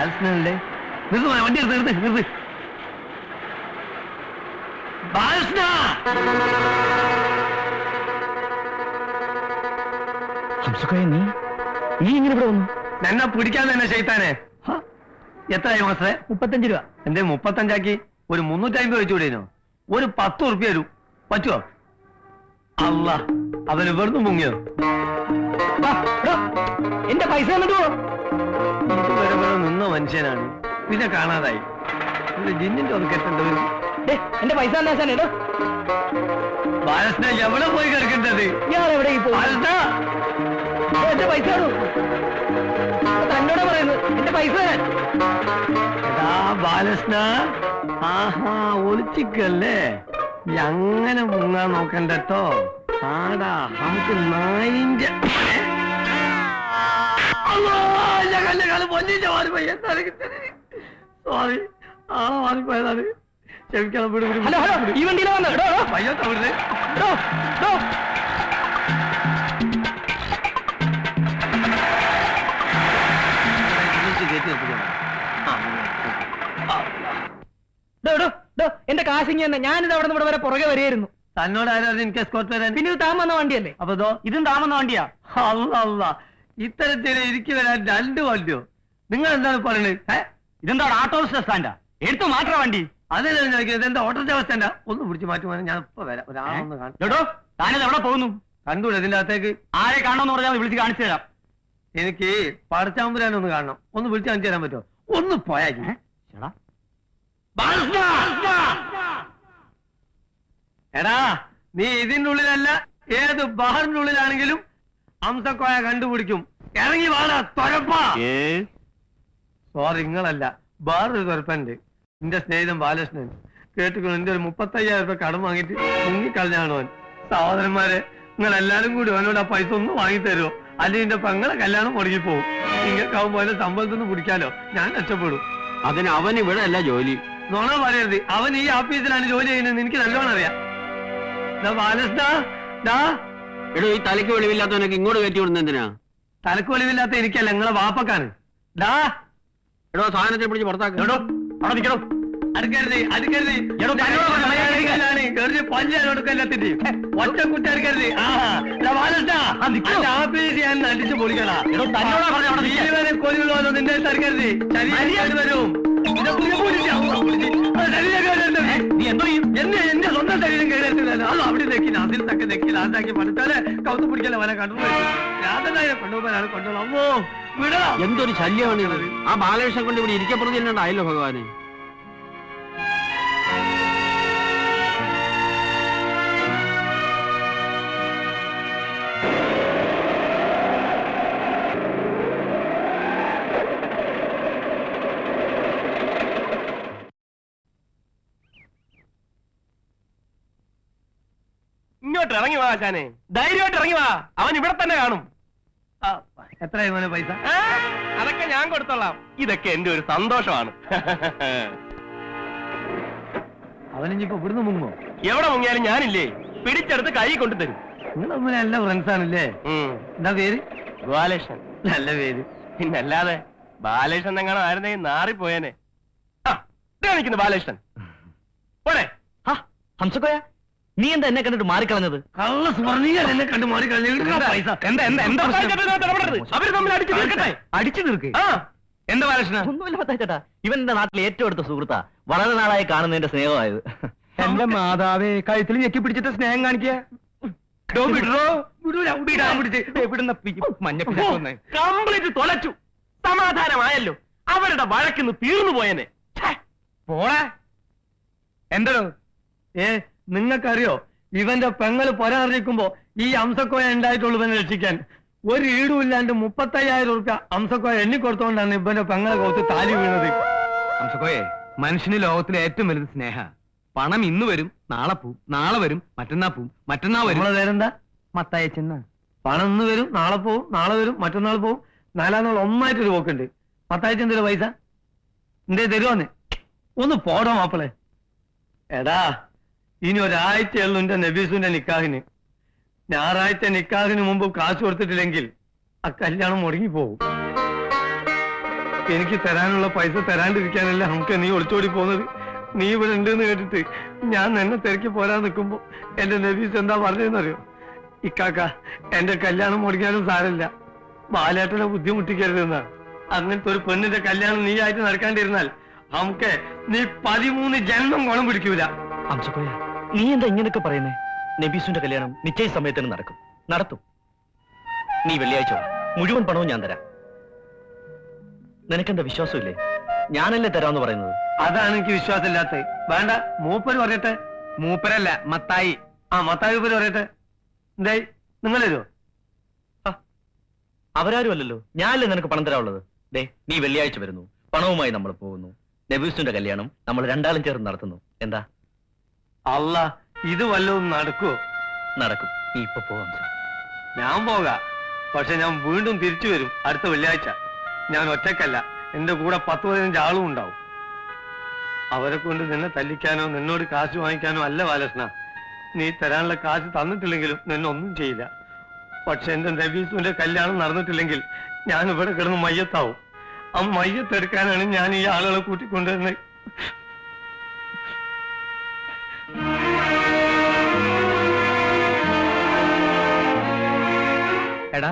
ബാലകൃഷ്ണനല്ലേ? നിർത്ത് വണ്ടി നിർത്ത് നിർത്ത്. ബാലകൃഷ്ണ നീ ഇങ്ങനെ ഇവിടെ വന്നു? എന്നെ പിടിക്കാൻ തന്നെ ശൈത്താനെ. എത്രയായി മാസേ? 35 രൂപ. എന്തേ 35 ഒരു 350 വെച്ചുകൂടേനോ? ഒരു 10 ഉറുപ്പ്യ വരും. പറ്റുമോ? അല്ല അവന് വെറുതെ മുങ്ങിയോ? എന്റെ പൈസ ഇതുവരെ നിന്ന മനുഷ്യനാണ്, പിന്നെ കാണാതായി. ജിന്നിന്റെ ഒന്ന് കെട്ടേണ്ടവരും. എന്റെ പൈസ എന്താ? ബാലകൃഷ്ണ എവിടെ പോയി കിടക്കേണ്ടത്? ഞാൻ എവിടെ എന്റെ പൈസ തന്നോടാ പറയുന്നത്. എന്റെ പൈസ ബാലകൃഷ്ണ. ആഹാ ഒളിച്ചിക്കല്ലേ? അങ്ങനെ മുങ്ങാൻ നോക്കണ്ടോ? ആടാ നമുക്ക് നായിന്റെ പൊന്നിന്റെ മാറിപ്പോയി. സോറി, ആളെ മാറിപ്പോയതാണ്. ക്ഷമിക്കണം. ഈ വണ്ടിയിലെ പയ്യോ തമിഴ് എന്റെ കാശിങ് തന്നെ. ഞാനിത് അവിടെ നിന്ന് ഇവിടെ വരെ പുറകെ വരെയായിരുന്നു. തന്നോട് ആരായിരുന്നു എനിക്ക് എസ്കോർട്ട് വരാൻ? പിന്നെ ഇത് താൻ വന്ന വണ്ടിയല്ലേ? അപ്പൊ ഇതും താൻ വന്ന വണ്ടിയാ? അല്ല ഇത്തരത്തിൽ എനിക്ക് വരാൻ 2 വണ്ടിയോ? നിങ്ങൾ എന്താണ് പറയുന്നത്? ഇതെന്താ ആട്ടോ സ്റ്റാൻഡാ? എടുത്തു മാറ്റാ വണ്ടി. അതല്ലേ ചോദിക്കുന്നത്? എന്താ ഓട്ടോ സ്റ്റാൻഡാ? ഒന്ന് പിടിച്ച് മാറ്റുവാൻ ഞാൻ ഇപ്പൊ വരാം. ഒരാളൊന്ന് കാണും. താനത് എവിടെ പോകുന്നു? കണ്ടൂടെ ഇതിന്റെ അകത്തേക്ക്? ആരെ കാണണമെന്ന് പറഞ്ഞാൽ വിളിച്ച് കാണിച്ചു തരാം. എനിക്ക് പടച്ചാമ്പുരാനൊന്ന് കാണണം. ഒന്ന് വിളിച്ച് കാണിച്ചു തരാൻ പറ്റുമോ? ഒന്ന് പോയാ. എടാ നീ ഇതിന്റെ ഉള്ളിലല്ല, ഏത് ബഹറിന്റെ ഉള്ളിലാണെങ്കിലും അംസക്കോയ കണ്ടുപിടിക്കും. ഇറങ്ങി വാടാ തൊരപ്പാ. സോറി നിങ്ങളല്ല, വേറൊരു തൊരപ്പുണ്ട്. എന്റെ സ്നേഹിതൻ ബാലകൃഷ്ണൻ. കേട്ടിക്കണം, എന്റെ ഒരു 35,000 രൂപ കടം വാങ്ങിട്ട് മുങ്ങിക്കളഞ്ഞാണ് അവൻ. സഹോദരന്മാരെ, നിങ്ങൾ എല്ലാരും കൂടി അവനോട് ആ പൈസ ഒന്ന് വാങ്ങിത്തരുമോ? അല്ലെങ്കിൽ എന്റെ പെങ്ങളെ കല്യാണം മുടങ്ങിപ്പോവും. നിങ്ങൾക്കാവുമ്പോ അതിന്റെ സമ്പളത്തിൽ നിന്ന് പിടിക്കാലോ, ഞാൻ രക്ഷപ്പെടും. അതിന് അവൻ ഇവിടെ അല്ല ജോലി. നോണ പറയരുത്. അവൻ ഈ ഓഫീസിലാണ് ജോലി ചെയ്യുന്നത്, എനിക്ക് നല്ലോണം അറിയാം. ബാലകൃഷ്ണ എടോ, ഈ തലയ്ക്ക് വെളിവില്ലാത്തവനൊക്കെ ഇങ്ങോട്ട് കയറ്റി വിടുന്ന എന്തിനാ? തലക്ക് വെളിവില്ലാത്ത എനിക്കല്ല, നിങ്ങളെ വാപ്പക്കാണ്. എടോ, സാധനത്തെ പിടിച്ച് പുറത്താക്കോ. അവിടെ നിൽക്കണോ? അടുക്കരുത് അടുക്കരുത്. പഞ്ചായത്തിന്റെ ഒറ്റ കുട്ടി അടുക്കരുത്. ആഫീസ് ഞാൻ അടിച്ചു പൊളിക്കണ. കൊല്ലുള്ളൂ നിന്റെ തടുക്കരുത്. ശരീരം വരും. എന്റെ സ്വന്തം ശരീരം കേടെടുത്തില്ലല്ലോ. അത് അവിടെ നെക്കി അതിൽ തക്കെ നെക്കി ലാസാക്കി പഠിച്ചാല് കൗത്ത് പിടിക്കല വല കണ്ടുപോയി. രാധനായ കൊണ്ടുപോകാനാണ് കൊണ്ടുപോകും. അമ്മോ വിടാ. എന്തൊരു ശല്യമാണ്. ആ ബാലകൃഷ്ണൻ കൊണ്ട് ഇവിടെ ഇരിക്കപ്പെടുന്നില്ലാണ്ടായല്ലോ ഭഗവാന്. ഇങ്ങോട്ട് ഇറങ്ങി വാ ആശാനെ, ധൈര്യമായിട്ട് ഇറങ്ങി വാ. അവൻ ഇവിടെ തന്നെ കാണും. എത്രയായി മോനെ പൈസ? അതൊക്കെ ഞാൻ കൊടുത്തോളാം. ഇതൊക്കെ എന്റെ ഒരു സന്തോഷമാണ്. അവനിപ്പോ ഇവിടുന്ന് മുങ്ങോ? എവിടെ മുങ്ങിയാലും ഞാനില്ലേ, പിടിച്ചെടുത്ത് കൈ കൊണ്ടു തരും. നിങ്ങൾ തമ്മിൽ നല്ല ഫ്രണ്ട്സ് ആണല്ലേ? എന്താ പേര്? ബാലകൃഷ്ണൻ. നല്ല പേര്. പിന്നല്ലാതെ ബാലകൃഷ്ണൻ എങ്ങനെ ആയിരുന്നേ നാറിപ്പോയേനെ. നിൽക്കുന്നു ബാലകൃഷ്ണൻ. പോരെ. ഹംസക്കോയ, നീ എന്താ എന്നെ കണ്ടിട്ട് മാറിക്കളഞ്ഞത്? കള്ള സ്വർണ്ണീകൻ എന്നെ കണ്ട് മാറിക്കളഞ്ഞു. അവര് തമ്മിൽ അടിച്ചു തീർക്കേ. എന്താ ബാലകൃഷ്ണ? ഒന്നുമില്ല പത്താച്ചേട്ടാ, ഇവൻ എന്റെ നാട്ടിലെ ഏറ്റവും അടുത്ത സുഹൃത്താ. വളരെ നാളായി കാണുന്നതിന്റെ സ്നേഹമായത്. എന്റെ മാതാവേ, കഴുത്തിൽ ഞെക്കി പിടിച്ചിട്ട് സ്നേഹം കാണിക്കുക. കംപ്ലീറ്റ് തൊലച്ചു. സമാധാനമായല്ലോ. അവരുടെ വഴക്കിന്ന് തീർന്നു പോയനെ. പോളെ എന്തോ നിങ്ങൾക്കറിയോ, ഇവന്റെ പെങ്ങള് പൊരാറിയിക്കുമ്പോ ഈ അംസക്കോയ ഉണ്ടായിട്ടുള്ളൂ ഇവനെ രക്ഷിക്കാൻ. ഒരു ഈടും ഇല്ലാണ്ട് 35,000 രൂപ അംസക്കോയ എണ്ണിക്കൊടുത്തോണ്ടാണ് ഇവന്റെ പെങ്ങളെ കോത്ത് താലി വീണത്. അംസക്കോയെ, മനുഷ്യന് ലോകത്തിലെ ഏറ്റവും വലുത് സ്നേഹ. പണം ഇന്ന് വരും, നാളെ പോവും, നാളെ വരും, മറ്റന്നാ പോവും, മറ്റന്നാ വരും. നമ്മളെ പേരെന്താ? മത്തായച്ചെന്ന. പണം ഇന്ന് വരും, നാളെ പോവും, നാളെ വരും, മറ്റന്നാൾ പോവും, 4 നാൾ ഒന്നായിട്ടൊരു പോക്കുണ്ട്. മത്തായച്ചെന്തൊരു പൈസ എന്തേ തരുവാന്ന്? ഒന്ന് പോടോ മാപ്പിളെ. എടാ, ഇനി ഒരാഴ്ചയുള്ളൂ എന്റെ നബീസുന്റെ നിക്കാഹിന്. ഞായറാഴ്ച നിക്കാഹിന് മുമ്പ് കാശ് കൊടുത്തിട്ടില്ലെങ്കിൽ ആ കല്യാണം മുടങ്ങി പോകും. എനിക്ക് തരാനുള്ള പൈസ തരാണ്ടിരിക്കാനല്ല നമുക്ക് നീ ഒളിച്ചോടി പോകുന്നത്. നീ ഇവിടെ ഉണ്ടെന്ന് കേട്ടിട്ട് ഞാൻ നിന്നെ തിരക്കി പോരാൻ നിൽക്കുമ്പോ എന്റെ നബീസ് എന്താ പറഞ്ഞതെന്നറിയോ? ഇക്കാക്ക എന്റെ കല്യാണം മുടങ്ങിയാലും സാരമില്ല, ബാലേട്ടനെ ബുദ്ധിമുട്ടിക്കരുതെന്നാ. അങ്ങനത്തെ ഒരു പെണ്ണിന്റെ കല്യാണം നീ ആയിട്ട് നടക്കാണ്ടിരുന്നാൽ നമുക്ക് നീ 13 ജന്മം ഗുണം പിടിക്കൂല. അംസക്കോയ, നീ എന്താ ഇങ്ങനെയൊക്കെ പറയുന്നേ? നബീസുന്റെ കല്യാണം നിശ്ചയ സമയത്തിന് നടത്തും. നീ വെള്ളിയാഴ്ച വാ, മുഴുവൻ പണവും ഞാൻ തരാം. നിനക്കെന്താ വിശ്വാസമില്ലേ? ഞാനല്ലേ തരാമെന്ന് പറയുന്നത്. അതാണ് എനിക്ക് വിശ്വാസമില്ലാത്തത്. വേണ്ട, മൂപ്പര് പറയട്ടെ. മൂപ്പരല്ല, മത്തായി. മത്തായി മൂപ്പര് പറയട്ടെ. എന്തായി, നിങ്ങൾ തരുമോ? അവരാരും അല്ലല്ലോ, ഞാനല്ലേ നിനക്ക് പണം തരാനുള്ളത്. ദേ, നീ വെള്ളിയാഴ്ച വരുന്നു, പണവുമായി നമ്മൾ പോകുന്നു, നബീസുന്റെ കല്യാണം നമ്മൾ രണ്ടാളും ചേർന്ന് നടത്തുന്നു. എന്താ? അല്ല, ഇത് വല്ലതും നടക്കുവോ? നടക്കും. നീ ഇപ്പൊ പോവാം സാർ. ഞാൻ പോകാം, പക്ഷെ ഞാൻ വീണ്ടും തിരിച്ചു വരും അടുത്ത വെള്ളിയാഴ്ച. ഞാൻ ഒറ്റക്കല്ല, എന്റെ കൂടെ 10-15 ആളും ഉണ്ടാവും. അവരെ കൊണ്ട് നിന്നെ തല്ലിക്കാനോ നിന്നോട് കാശ് വാങ്ങിക്കാനോ അല്ല ബാലകൃഷ്ണ. നീ തരാനുള്ള കാശ് തന്നിട്ടില്ലെങ്കിലും നിന്നെ ഒന്നും ചെയ്യില്ല. പക്ഷെ എന്റെ നബീസുവിന്റെ കല്യാണം നടന്നിട്ടില്ലെങ്കിൽ ഞാൻ ഇവിടെ കിടന്ന് മയ്യത്താവും. ആ മയ്യത്തെടുക്കാനാണ് ഞാൻ ഈ ആളുകളെ കൂട്ടിക്കൊണ്ടുവരുന്നത്. എടാ,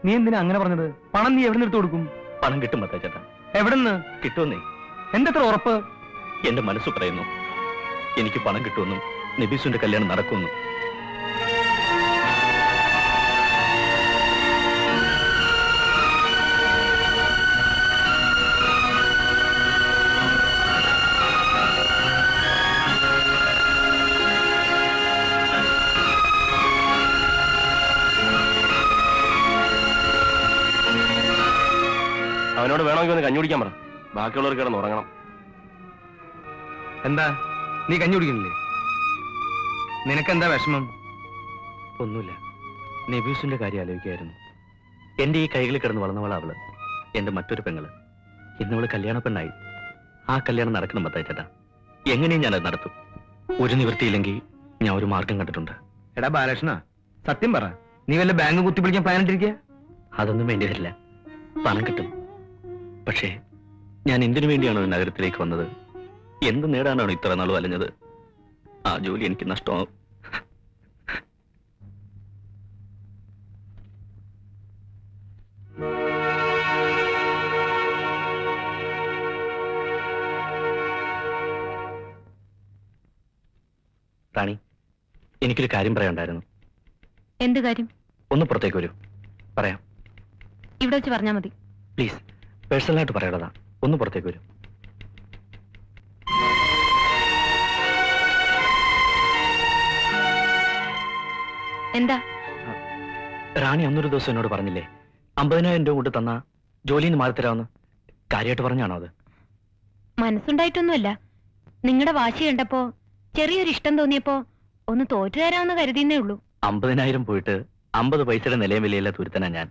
നീ എന്തിനാ അങ്ങനെ പറഞ്ഞത്? പണം നീ എവിടെ നിന്ന് എടുത്തു കൊടുക്കും? പണം കിട്ടും മത്തായി ചേട്ടാ. എവിടെന്ന് കിട്ടുമെന്നേ. എന്തെത്ര ഉറപ്പ്? എന്റെ മനസ്സ് പറയുന്നു എനിക്ക് പണം കിട്ടുമെന്നും നബീസുന്റെ കല്യാണം നടക്കുമെന്നും. അവനോട് വേണമെങ്കിൽ ഒന്ന് കഞ്ഞി കുടിക്കാൻ പറ. ബാക്കിയുള്ളവർ കിടന്ന് ഉറങ്ങണം. എന്താ, നീ കഞ്ഞി കുടിക്കണില്ലേ? നിനക്കെന്താ വിഷമം? ഒന്നുമില്ല, നബീസുന്റെ കാര്യം ആലോചിക്കായിരുന്നു. എന്റെ ഈ കൈകളിൽ കിടന്ന് വളർന്നവളാ അവള്, എന്റെ മറ്റൊരു പെങ്ങള്. ഇന്നവള് കല്യാണ പെണ്ണായി. ആ കല്യാണം നടക്കണം മത്തായി ചേട്ടാ. എങ്ങനെയും ഞാനത് നടത്തും. ഒരു നിവൃത്തിയില്ലെങ്കിൽ ഞാൻ ഒരു മാർഗം കണ്ടിട്ടുണ്ട്. എടാ ബാലകൃഷ്ണ, സത്യം പറ, നീ വല്ല ബാങ്ക് കുത്തിപ്പിടിക്കാൻ പ്ലാൻ ഇട്ടിരിക്കുക? അതൊന്നും വേണ്ടി വരില്ല, പണം കിട്ടും. പക്ഷേ ഞാൻ എന്തിനു വേണ്ടിയാണോ ഈ നഗരത്തിലേക്ക് വന്നത്, എന്ത് നേടാനാണോ ഇത്ര നാൾ വലഞ്ഞത്, ആ ജോലി എനിക്ക് നഷ്ടമാവും. റാണി, എനിക്കൊരു കാര്യം പറയാനുണ്ടായിരുന്നു. എന്ത് കാര്യം? ഒന്ന് പുറത്തേക്ക് വരൂ, പറയാം. ഇവിടെ വെച്ച് പറഞ്ഞാൽ മതി. പ്ലീസ്, പേഴ്സണലായിട്ട് പറയണതാ. ഒന്ന് പുറത്തേക്ക് വരൂ. എന്താ? റാണി അന്നൊരു ദിവസം എന്നോട് പറഞ്ഞില്ലേ 50,000 രൂപ കൊണ്ട് തന്ന ജോലിന്ന് മാറി തരാമെന്ന്? കാര്യമായിട്ട് പറഞ്ഞാണോ അത്? മനസ്സുണ്ടായിട്ടൊന്നുമല്ല, നിങ്ങളുടെ വാശി കണ്ടപ്പോ ചെറിയൊരു ഇഷ്ടം തോന്നിയപ്പോ ഒന്ന് തോറ്റു തരാമെന്ന് കരുതിയെന്നേ ഉള്ളൂ. 50,000 പോയിട്ട് 50 പൈസയുടെ നിലയും വിലയില്ല തുരുത്തനാ ഞാൻ.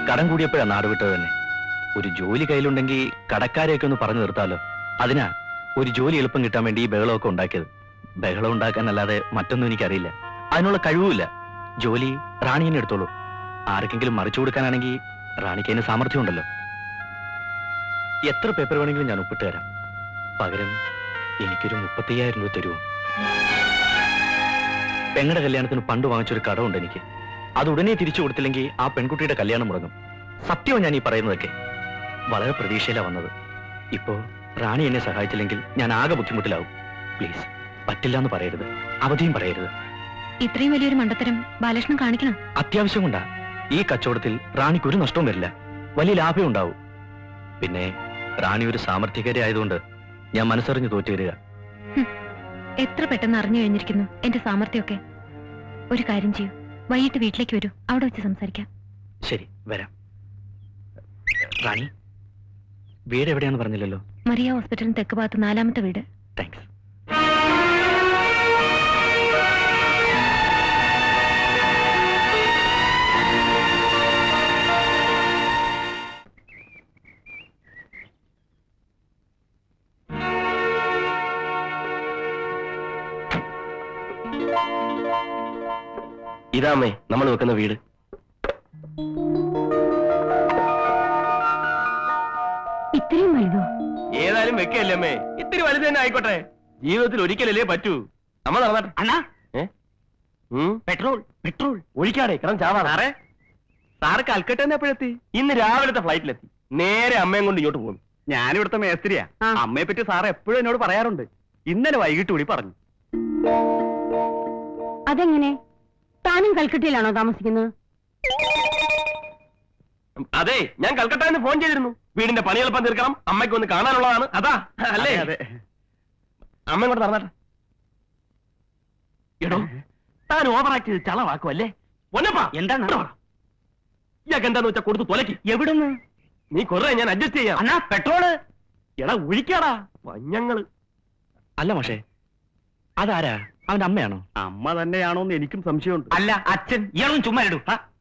കടം കൂടിയപ്പോഴാ നാട് വിട്ടത് തന്നെ. ഒരു ജോലി കയ്യിലുണ്ടെങ്കിൽ കടക്കാരെയൊക്കെ ഒന്ന് പറഞ്ഞു നിർത്താലോ. അതിനാ ഒരു ജോലി എളുപ്പം കിട്ടാൻ വേണ്ടി ഈ ബഹളമൊക്കെ ഉണ്ടാക്കിയത്. ബഹളം ഉണ്ടാക്കാനല്ലാതെ മറ്റൊന്നും എനിക്കറിയില്ല, അതിനുള്ള കഴിവുമില്ല. ജോലി റാണി തന്നെ എടുത്തോളൂ. ആർക്കെങ്കിലും മറിച്ചു കൊടുക്കാനാണെങ്കിൽ റാണിക്ക് അതിന് സാമർഥ്യമുണ്ടല്ലോ. എത്ര പേപ്പർ വേണമെങ്കിലും ഞാൻ ഒപ്പിട്ട് തരാം. പകരം എനിക്കൊരു 35,000 രൂപ തരുമോ? പെങ്ങളുടെ കല്യാണത്തിന് പണ്ട് വാങ്ങിച്ചൊരു കടമുണ്ട് എനിക്ക്. അത് ഉടനെ തിരിച്ചു കൊടുത്തില്ലെങ്കിൽ ആ പെൺകുട്ടിയുടെ കല്യാണം മുടങ്ങും. സത്യവും ഞാൻ ഈ പറയുന്നതൊക്കെ. വളരെ പ്രതീക്ഷയിലാ വന്നത്. ഇപ്പോ റാണി എന്നെ സഹായിച്ചില്ലെങ്കിൽ ഞാൻ ആകെ ബുദ്ധിമുട്ടിലാവും. പ്ലീസ്, പറ്റില്ല എന്ന് പറയരുത്, അവധിയും പറയരുത്. ഇത്രയും വലിയൊരു മണ്ടത്തരം ബാലകൃഷ്ണൻ കാണിക്കണം. അത്യാവശ്യം കൊണ്ടാ. ഈ കച്ചവടത്തിൽ റാണിക്ക് ഒരു നഷ്ടവും വരില്ല, വലിയ ലാഭം ഉണ്ടാവും. പിന്നെ റാണി ഒരു സാമർത്ഥ്യകാരി ആയതുകൊണ്ട് ഞാൻ മനസ്സറിഞ്ഞ് തോറ്റു വരിക. എത്ര പെട്ടെന്ന് അറിഞ്ഞു കഴിഞ്ഞിരിക്കുന്നു എന്റെ സാമർത്ഥ്യമൊക്കെ. ഒരു കാര്യം ചെയ്യൂ, വൈകിട്ട് വീട്ടിലേക്ക് വരൂ, അവിടെ വെച്ച് സംസാരിക്കാം. ശരി, വരാം. റാണി, വീട് എവിടെയാന്ന് പറഞ്ഞില്ലല്ലോ? മരിയ ഹോസ്പിറ്റലിന് തെക്ക് ഭാഗത്ത് 4ാമത്തെ വീട്. താങ്ക്സ്. ഇതാമേ നമ്മൾ വെക്കുന്ന വീട്. വലുതോ? ഏതായാലും വെക്കല്ലേ അമ്മേ, ഇത്തിരി വലുത് തന്നെ ആയിക്കോട്ടെ. ജീവിതത്തിൽ ഒരിക്കലല്ലേ പറ്റൂ. അമ്മ നടന്നാട്ടെ. അണ്ണാ ഏ? പെട്രോൾ പെട്രോൾ ഒഴിക്കാടെ കിടന്ന് ചാവാ. സാറേ, സാറ് കൽക്കട്ട എപ്പോഴെത്തി? ഇന്ന് രാവിലത്തെ ഫ്ലൈറ്റിലെത്തി. നേരെ അമ്മയും കൊണ്ട് ഇങ്ങോട്ട് പോകും. ഞാനിവിടുത്തെ മേസ്ത്രിയാ. അമ്മയെ പറ്റി സാർ എപ്പോഴും എന്നോട് പറയാറുണ്ട്. ഇന്നലെ വൈകിട്ട് കൂടി പറഞ്ഞു. അതെങ്ങനെ? താനും കൽക്കട്ടയിലാണോ താമസിക്കുന്നത്? അതെ, ഞാൻ കൽക്കട്ടയിൽ ഫോൺ ചെയ്തിരുന്നു. വീടിന്റെ പണി എളുപ്പം തീർക്കണം, അമ്മയ്ക്ക് ഒന്ന് കാണാനുള്ളതാണ്. അതാ അല്ലേ? അതെ. അമ്മ ഇങ്ങോട്ട് നടന്നാട്ടെ. എടോ, താൻ ഓവറാക്ട് ചെയ്ത് ചളവാക്കും അല്ലേ? പൊന്നപ്പാ, എന്താണ് ഇയാൾക്ക് എന്താന്ന് വെച്ചാ കൊടുത്ത് തൊലക്കി. എവിടുന്ന്? നീ കൊറേ ഞാൻ അഡ്ജസ്റ്റ് ചെയ്യാം. അണ്ണാ പെട്രോള്. എടാ ഒഴിക്കാടാ വഞ്ഞങ്ങള്. അല്ല പക്ഷേ അതാരാ? അവന്റെ അമ്മയാണോ? അമ്മ തന്നെയാണോന്ന് എനിക്കും സംശയമുണ്ട്. അല്ല അച്ഛൻ. ഇയാളും ചുമ്മാ ഇടൂ.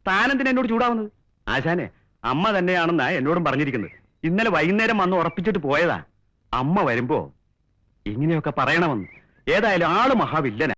താനെന്തിനാ എന്നോട് ചൂടാവുന്നത്? ആശാനെ, അമ്മ തന്നെയാണെന്നാ എന്നോടും പറഞ്ഞിരിക്കുന്നത്. ഇന്നലെ വൈകുന്നേരം വന്ന് ഉറപ്പിച്ചിട്ട് പോയതാ. അമ്മ വരുമ്പോ ഇങ്ങനെയൊക്കെ പറയണമെന്ന്. ഏതായാലും ആള് മഹാവില്ലനാ.